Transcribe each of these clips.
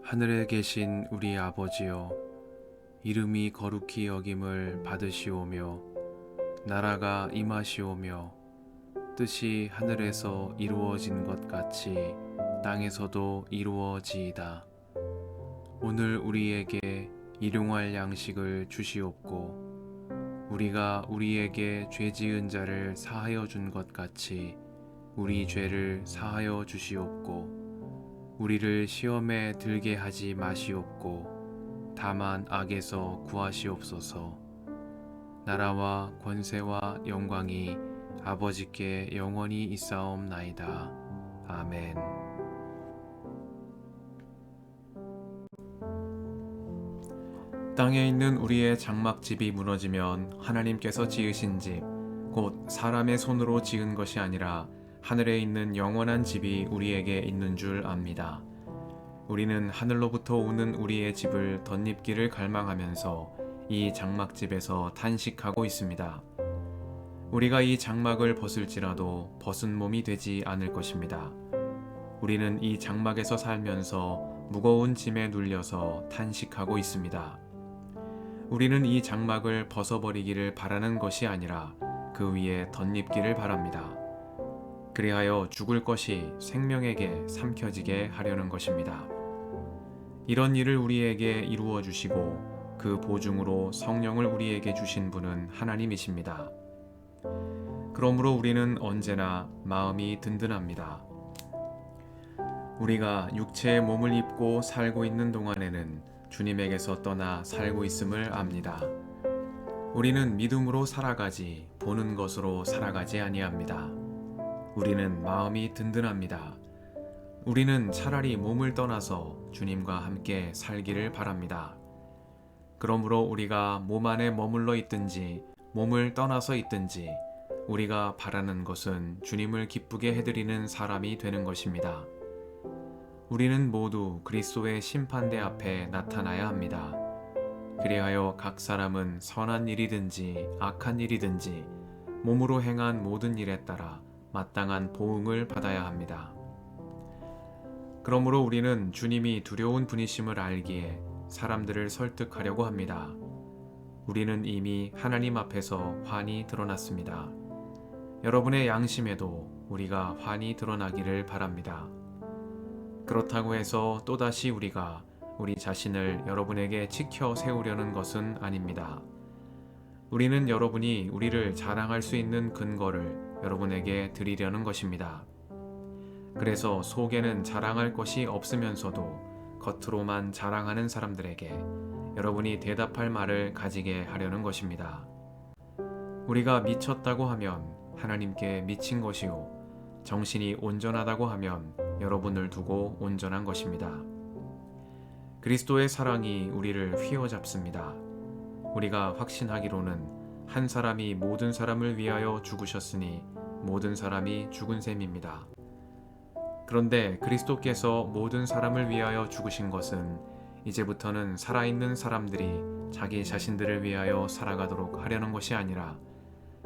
하늘에 계신 우리 아버지여, 이름이 거룩히 여김을 받으시오며 나라가 임하시오며 뜻이 하늘에서 이루어진 것 같이 땅에서도 이루어지이다. 오늘 우리에게 일용할 양식을 주시옵고 우리가 우리에게 죄 지은 자를 사하여 준 것 같이 우리 죄를 사하여 주시옵고 우리를 시험에 들게 하지 마시옵고 다만 악에서 구하시옵소서. 나라와 권세와 영광이 아버지께 영원히 있사옵나이다. 아멘. 땅에 있는 우리의 장막집이 무너지면 하나님께서 지으신 집, 곧 사람의 손으로 지은 것이 아니라 하늘에 있는 영원한 집이 우리에게 있는 줄 압니다. 우리는 하늘로부터 오는 우리의 집을 덧입기를 갈망하면서 이 장막집에서 탄식하고 있습니다. 우리가 이 장막을 벗을지라도 벗은 몸이 되지 않을 것입니다. 우리는 이 장막에서 살면서 무거운 짐에 눌려서 탄식하고 있습니다. 우리는 이 장막을 벗어버리기를 바라는 것이 아니라 그 위에 덧입기를 바랍니다. 그리하여 죽을 것이 생명에게 삼켜지게 하려는 것입니다. 이런 일을 우리에게 이루어 주시고 그 보증으로 성령을 우리에게 주신 분은 하나님이십니다. 그러므로 우리는 언제나 마음이 든든합니다. 우리가 육체의 몸을 입고 살고 있는 동안에는 주님에게서 떠나 살고 있음을 압니다. 우리는 믿음으로 살아가지 보는 것으로 살아가지 아니합니다. 우리는 마음이 든든합니다. 우리는 차라리 몸을 떠나서 주님과 함께 살기를 바랍니다. 그러므로 우리가 몸 안에 머물러 있든지 몸을 떠나서 있든지 우리가 바라는 것은 주님을 기쁘게 해드리는 사람이 되는 것입니다. 우리는 모두 그리스도의 심판대 앞에 나타나야 합니다. 그리하여 각 사람은 선한 일이든지 악한 일이든지 몸으로 행한 모든 일에 따라 마땅한 보응을 받아야 합니다. 그러므로 우리는 주님이 두려운 분이심을 알기에 사람들을 설득하려고 합니다. 우리는 이미 하나님 앞에서 환히 드러났습니다. 여러분의 양심에도 우리가 환히 드러나기를 바랍니다. 그렇다고 해서 또다시 우리가 우리 자신을 여러분에게 지켜 세우려는 것은 아닙니다. 우리는 여러분이 우리를 자랑할 수 있는 근거를 여러분에게 드리려는 것입니다. 그래서 속에는 자랑할 것이 없으면서도 겉으로만 자랑하는 사람들에게 여러분이 대답할 말을 가지게 하려는 것입니다. 우리가 미쳤다고 하면 하나님께 미친 것이요 정신이 온전하다고 하면 여러분을 두고 온전한 것입니다. 그리스도의 사랑이 우리를 휘어잡습니다. 우리가 확신하기로는 한 사람이 모든 사람을 위하여 죽으셨으니 모든 사람이 죽은 셈입니다. 그런데 그리스도께서 모든 사람을 위하여 죽으신 것은 이제부터는 살아있는 사람들이 자기 자신들을 위하여 살아가도록 하려는 것이 아니라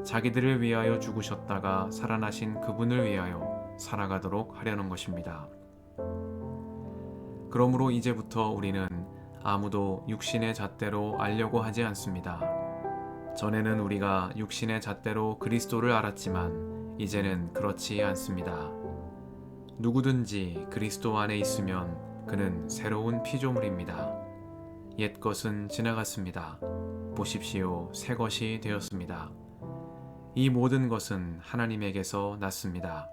자기들을 위하여 죽으셨다가 살아나신 그분을 위하여 살아가도록 하려는 것입니다. 그러므로 이제부터 우리는 아무도 육신의 잣대로 알려고 하지 않습니다. 전에는 우리가 육신의 잣대로 그리스도를 알았지만 이제는 그렇지 않습니다. 누구든지 그리스도 안에 있으면 그는 새로운 피조물입니다. 옛 것은 지나갔습니다. 보십시오, 새 것이 되었습니다. 이 모든 것은 하나님에게서 났습니다.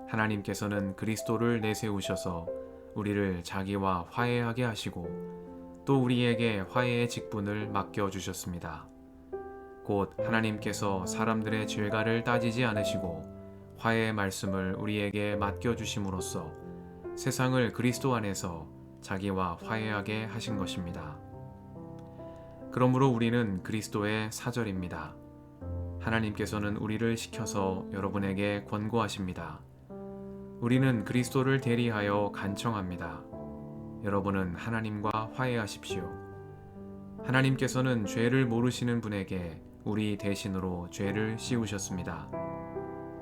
하나님께서는 그리스도를 내세우셔서 우리를 자기와 화해하게 하시고 또 우리에게 화해의 직분을 맡겨주셨습니다. 곧 하나님께서 사람들의 죄가를 따지지 않으시고 화해의 말씀을 우리에게 맡겨주심으로써 세상을 그리스도 안에서 자기와 화해하게 하신 것입니다. 그러므로 우리는 그리스도의 사절입니다. 하나님께서는 우리를 시켜서 여러분에게 권고하십니다. 우리는 그리스도를 대리하여 간청합니다. 여러분은 하나님과 화해하십시오. 하나님께서는 죄를 모르시는 분에게 우리 대신으로 죄를 씌우셨습니다.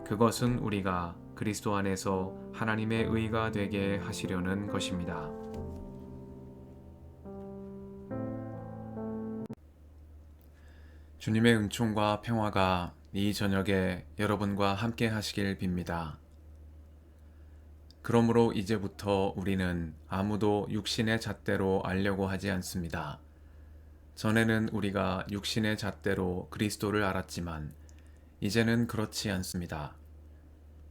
그것은 우리가 그리스도 안에서 하나님의 의가 되게 하시려는 것입니다. 주님의 은총과 평화가 이 저녁에 여러분과 함께 하시길 빕니다. 그러므로 이제부터 우리는 아무도 육신의 잣대로 알려고 하지 않습니다. 전에는 우리가 육신의 잣대로 그리스도를 알았지만 이제는 그렇지 않습니다.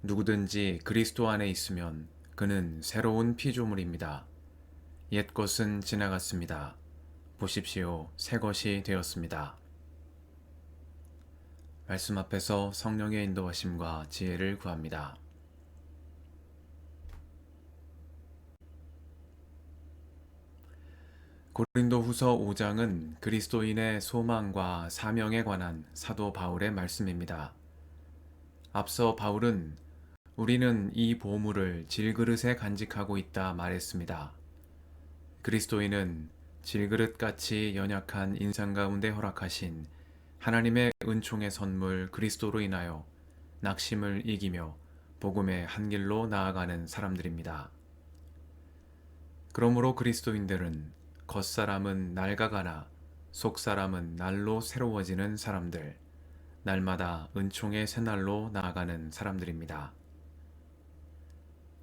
누구든지 그리스도 안에 있으면 그는 새로운 피조물입니다. 옛 것은 지나갔습니다. 보십시오, 새 것이 되었습니다. 말씀 앞에서 성령의 인도하심과 지혜를 구합니다. 고린도후서 5장은 그리스도인의 소망과 사명에 관한 사도 바울의 말씀입니다. 앞서 바울은 우리는 이 보물을 질그릇에 간직하고 있다 말했습니다. 그리스도인은 질그릇같이 연약한 인상 가운데 허락하신 하나님의 은총의 선물 그리스도로 인하여 낙심을 이기며 복음의 한 길로 나아가는 사람들입니다. 그러므로 그리스도인들은 겉사람은 낡아가나 속사람은 날로 새로워지는 사람들, 날마다 은총의 새날로 나아가는 사람들입니다.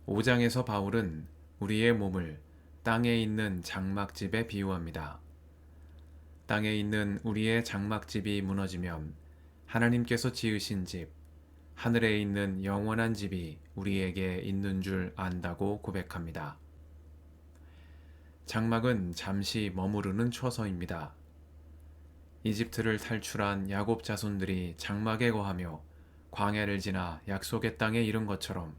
5장에서 바울은 우리의 몸을 땅에 있는 장막집에 비유합니다. 땅에 있는 우리의 장막집이 무너지면 하나님께서 지으신 집, 하늘에 있는 영원한 집이 우리에게 있는 줄 안다고 고백합니다. 장막은 잠시 머무르는 처소입니다. 이집트를 탈출한 야곱 자손들이 장막에 거하며 광야를 지나 약속의 땅에 이른 것처럼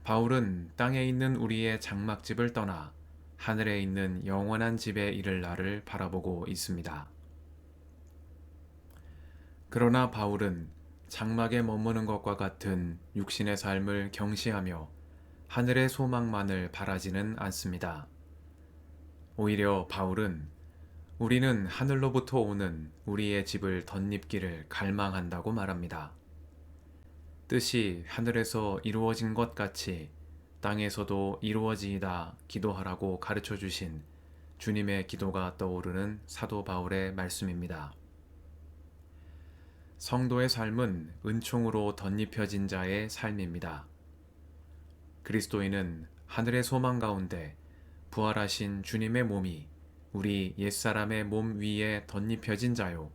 바울은 땅에 있는 우리의 장막집을 떠나 하늘에 있는 영원한 집에 이를 날을 바라보고 있습니다. 그러나 바울은 장막에 머무는 것과 같은 육신의 삶을 경시하며 하늘의 소망만을 바라지는 않습니다. 오히려 바울은 우리는 하늘로부터 오는 우리의 집을 덧입기를 갈망한다고 말합니다. 뜻이 하늘에서 이루어진 것 같이 땅에서도 이루어지이다 기도하라고 가르쳐 주신 주님의 기도가 떠오르는 사도 바울의 말씀입니다. 성도의 삶은 은총으로 덧입혀진 자의 삶입니다. 그리스도인은 하늘의 소망 가운데 부활하신 주님의 몸이 우리 옛사람의 몸 위에 덧입혀진 자요,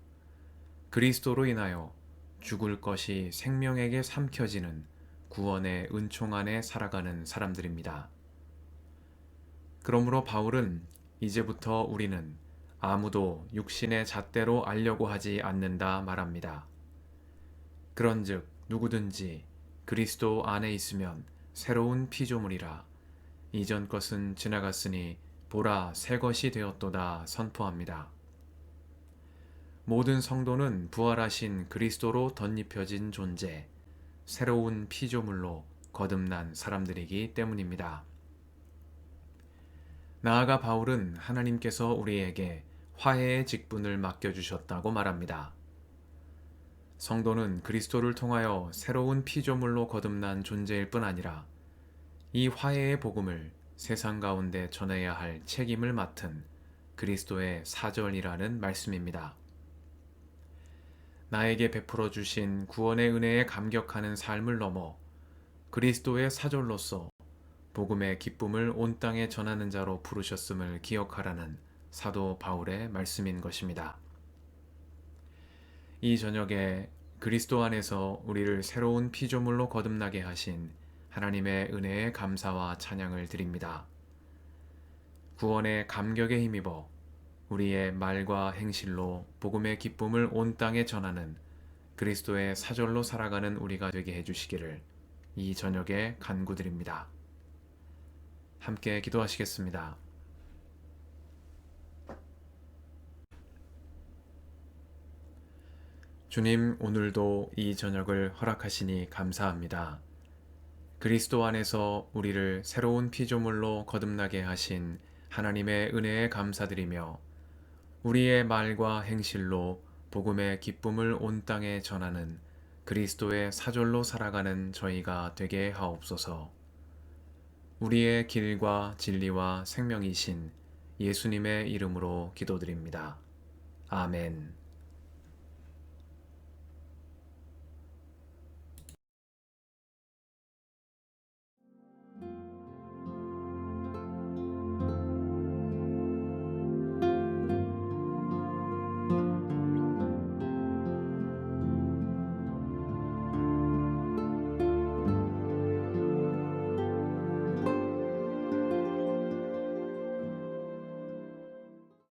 그리스도로 인하여 죽을 것이 생명에게 삼켜지는 구원의 은총 안에 살아가는 사람들입니다. 그러므로 바울은 이제부터 우리는 아무도 육신의 잣대로 알려고 하지 않는다 말합니다. 그런즉 누구든지 그리스도 안에 있으면 새로운 피조물이라 이전 것은 지나갔으니 보라 새 것이 되었도다 선포합니다. 모든 성도는 부활하신 그리스도로 덧입혀진 존재, 새로운 피조물로 거듭난 사람들이기 때문입니다. 나아가 바울은 하나님께서 우리에게 화해의 직분을 맡겨주셨다고 말합니다. 성도는 그리스도를 통하여 새로운 피조물로 거듭난 존재일 뿐 아니라 이 화해의 복음을 세상 가운데 전해야 할 책임을 맡은 그리스도의 사절이라는 말씀입니다. 나에게 베풀어 주신 구원의 은혜에 감격하는 삶을 넘어 그리스도의 사절로서 복음의 기쁨을 온 땅에 전하는 자로 부르셨음을 기억하라는 사도 바울의 말씀인 것입니다. 이 저녁에 그리스도 안에서 우리를 새로운 피조물로 거듭나게 하신 하나님의 은혜에 감사와 찬양을 드립니다. 구원의 감격에 힘입어 우리의 말과 행실로 복음의 기쁨을 온 땅에 전하는 그리스도의 사절로 살아가는 우리가 되게 해주시기를 이 저녁에 간구드립니다. 함께 기도하시겠습니다. 주님, 오늘도 이 저녁을 허락하시니 감사합니다. 그리스도 안에서 우리를 새로운 피조물로 거듭나게 하신 하나님의 은혜에 감사드리며 우리의 말과 행실로 복음의 기쁨을 온 땅에 전하는 그리스도의 사절로 살아가는 저희가 되게 하옵소서. 우리의 길과 진리와 생명이신 예수님의 이름으로 기도드립니다. 아멘.